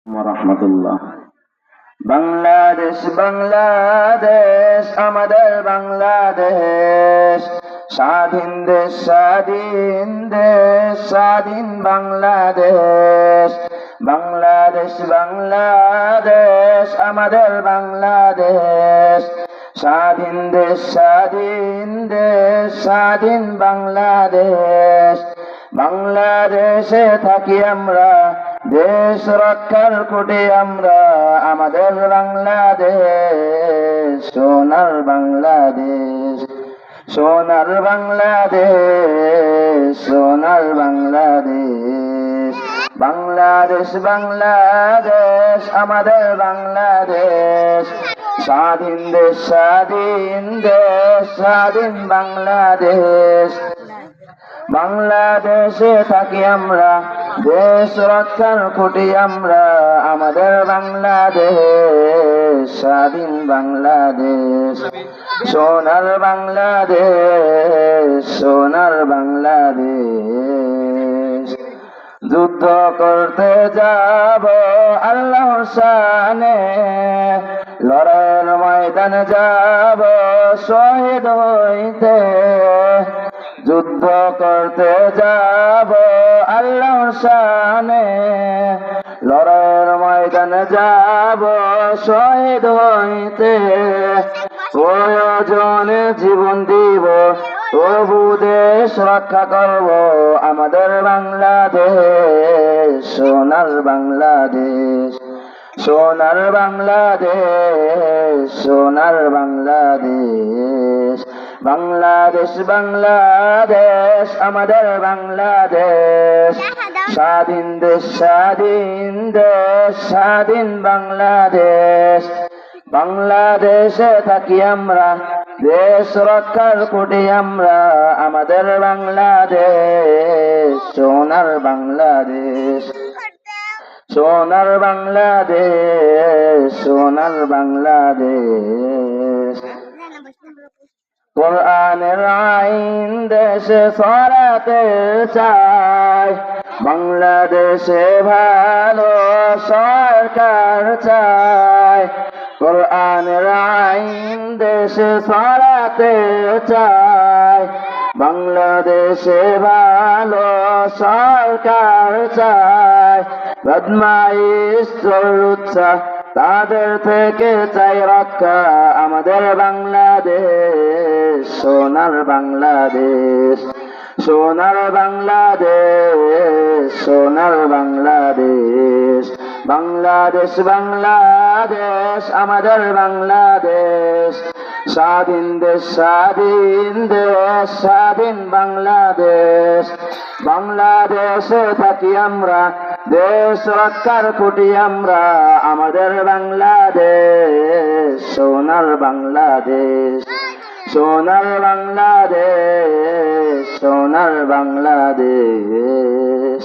রহমতুল্লাহ। বাংলাদেশ বাংলাদেশ আমাদের বাংলাদেশ, স্বাধীন দেশ স্বাধীন দেশ স্বাধীন বাংলাদেশ। বাংলাদেশ বাংলাদেশ আমাদের বাংলাদেশ, স্বাধীন দেশ স্বাধীন দেশ স্বাধীন বাংলাদেশ। বাংলাদেশে থাকি আমরা, দেশ রক্ষার কোটে আমরা, আমাদের বাংলাদেশ সোনার বাংলাদেশ, সোনার বাংলাদেশ, সোনার বাংলাদেশ। বাংলাদেশ বাংলাদেশ আমাদের বাংলাদেশ, স্বাধীন দেশ স্বাধীন দেশ স্বাধীন বাংলাদেশ। বাংলাদেশে থাকি আমরা, দেশ রক্ষার কোটি আমরা, আমাদের বাংলাদেশ স্বাধীন বাংলাদেশ, সোনার বাংলাদেশ, সোনার বাংলাদেশ। যুদ্ধ করতে যাব আল্লাহর শানে, লড়াইয়ের ময়দানে যাব শহীদ হইতে। যুদ্ধ করতে যাব আল্লাহর শানে, লড়াইয়ের ময়দানে যাব শহীদ হইতে। প্রয়োজনে জীবন দিব, তবু দেশ রক্ষা করব, আমাদের বাংলাদেশ সোনার বাংলাদেশ, সোনার বাংলাদেশ, সোনার বাংলাদেশ। বাংলাদেশ বাংলাদেশ আমাদের বাংলাদেশ, স্বাধীন দেশ স্বাধীন দেশ স্বাধীন বাংলাদেশ। বাংলাদেশে থাকি আমরা, দেশ রক্ষার কোটি আমরা, আমাদের বাংলাদেশ সোনার বাংলাদেশ, সোনার বাংলাদেশ, সোনার বাংলাদেশ। কোরআনের আইন দেশে ছড়াতে চাই, বাংলাদেশে ভালো সরকার চাই। কোরআনের আইন দেশে ছড়াতে চাই, বাংলাদেশে ভালো সরকার চাই। বদমাইশ চলুচ্ছা তাদের থেকে চাই রক্ষা, আমাদের বাংলাদেশ সোনার বাংলাদেশ, সোনার বাংলাদেশ, সোনার বাংলাদেশ। বাংলাদেশ বাংলাদেশ আমাদের বাংলাদেশ, স্বাধীন দেশ স্বাধীন দেশ স্বাধীন বাংলাদেশ। বাংলাদেশে থাকি আমরা, দেশ রক্ষার কোটি আমরা, আমাদের বাংলাদেশ সোনার বাংলাদেশ, সোনার বাংলাদেশ, সোনার বাংলাদেশ।